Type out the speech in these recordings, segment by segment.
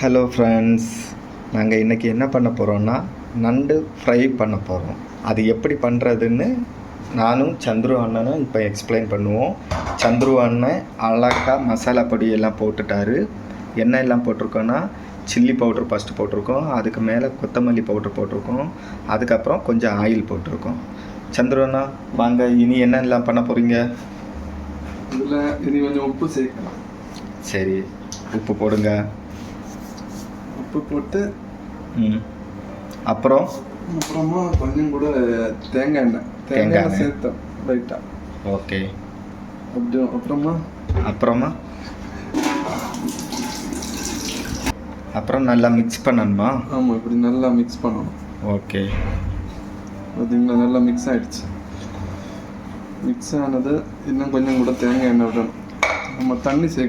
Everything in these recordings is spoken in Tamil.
ஹலோ ஃப்ரெண்ட்ஸ், நாங்கள் இன்றைக்கி என்ன பண்ண போகிறோன்னா நண்டு ஃப்ரை பண்ண போகிறோம். அது எப்படி பண்ணுறதுன்னு நானும் சந்துரு அண்ணனும் இப்போ எக்ஸ்பிளைன் பண்ணுவோம். சந்துரு அண்ணன் அழகாக மசாலா பொடி எல்லாம் போட்டுட்டாரு. என்ன எல்லாம் போட்டிருக்கோன்னா சில்லி பவுட்ரு ஃபஸ்ட்டு போட்டிருக்கோம், அதுக்கு மேலே கொத்தமல்லி பவுட்ரு போட்டிருக்கோம், அதுக்கப்புறம் கொஞ்சம் ஆயில் போட்டிருக்கோம். சந்துரு அண்ணா வாங்க, இனி என்னெல்லாம் பண்ண போகிறீங்க? இதில் இனி கொஞ்சம் உப்பு சேர்க்கலாம். சரி, உப்பு போடுங்க. உப்பு போட்டு அப்புறமா கொஞ்சம் கூட தேங்காய் எண்ணெய் சேர்த்தோம் லைட்டாக. ஓகே. அப்புறம் நல்லா மிக்ஸ் பண்ணணுமா? ஆமாம், இப்படி நல்லா மிக்ஸ் பண்ணணும். ஓகே. பார்த்தீங்களா, நல்லா மிக்ஸ் ஆகிடுச்சு. மிக்ஸ் ஆனது இன்னும் கொஞ்சம் கூட தேங்காய் எண்ணெய் விடணும். நம்ம தண்ணி சேர்க்க.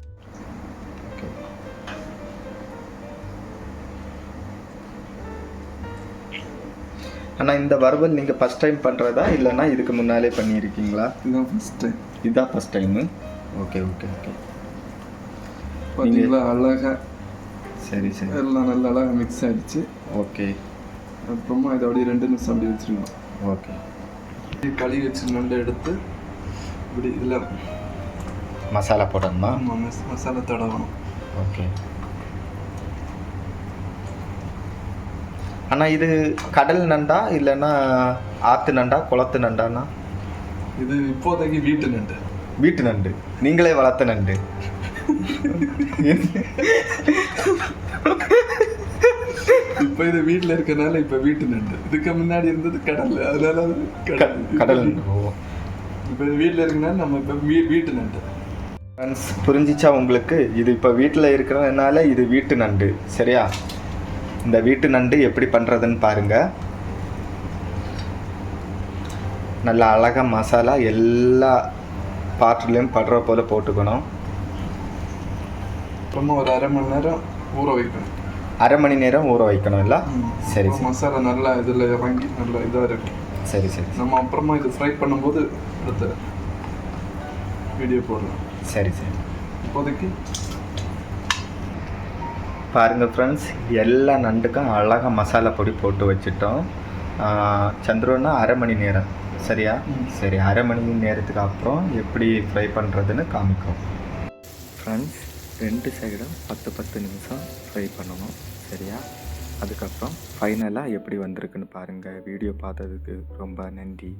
ஆனால் இந்த வறுவல் நீங்கள் ஃபஸ்ட் டைம் பண்ணுறதா இல்லைன்னா இதுக்கு முன்னாலே பண்ணியிருக்கீங்களா? இதுதான் first time. Okay okay okay. பார்த்தீங்களா அழகாக. சரி சரி, எல்லாம் நல்லா அழகாக மிக்ஸ் ஆகிடுச்சு. ஓகே. அப்புறமா இதை அப்படியே 2 நிமிஷம் அப்படி வச்சுருக்கணும். ஓகே. கழுவி வச்சு நண்டு எடுத்து இப்படி இதில் மசாலா போடணுமா? மசாலா தடவணும். ஓகே. ஆனால் இது கடல் நண்டா இல்லைன்னா ஆற்று நண்டா குளத்து நண்டாண்ணா? இது இப்போதைக்கு வீட்டு நண்டு. வீட்டு நண்டு, நீங்களே வளர்த்த நண்டு. இப்போ இது வீட்டில் இருக்கனால இப்போ வீட்டு நண்டு. இதுக்கு முன்னாடி இருந்தது கடல், அதனால கடல் நண்டு. இப்போ வீட்டில் இருக்கனால நம்ம இப்போ வீட்டு நண்டு. ஃப்ரெண்ட்ஸ், புரிஞ்சிச்சா உங்களுக்கு? இது இப்போ வீட்டில் இருக்கிறதுனால இது வீட்டு நண்டு. சரியா? இந்த வீட்டு நண்டு எப்படி பண்ணுறதுன்னு பாருங்கள். நல்லா அழகாக மசாலா எல்லா பாட்டிலையும் படுற போல் போட்டுக்கணும். அப்புறமா ஒரு அரை மணி நேரம் ஊற வைக்கணும். அரை மணி நேரம் ஊற வைக்கணும் இல்லை? சரி. மசாலா நல்லா இதில் இறங்கி நல்லா இதாக இருக்கும். சரி சரி. நம்ம அப்புறமா இது ஃப்ரை பண்ணும்போது அடுத்த வீடியோ போடலாம். சரி சரி. இப்போதைக்கு பாருங்கள் ஃப்ரெண்ட்ஸ், எல்லா நண்டுக்கும் அழகாக மசாலா பொடி போட்டு வச்சுட்டோம். சந்துருன்னா அரை மணி நேரம். சரியா? சரி, அரை மணி நேரத்துக்கு அப்புறம் எப்படி ஃப்ரை பண்ணுறதுன்னு காமிக்கும். ஃப்ரெண்ட்ஸ், 2 சைடும் 10 நிமிஷம் ஃப்ரை பண்ணணும். சரியா? அதுக்கப்புறம் ஃபைனலாக எப்படி வந்திருக்குன்னு பாருங்கள். வீடியோ பார்த்ததுக்கு ரொம்ப நன்றி.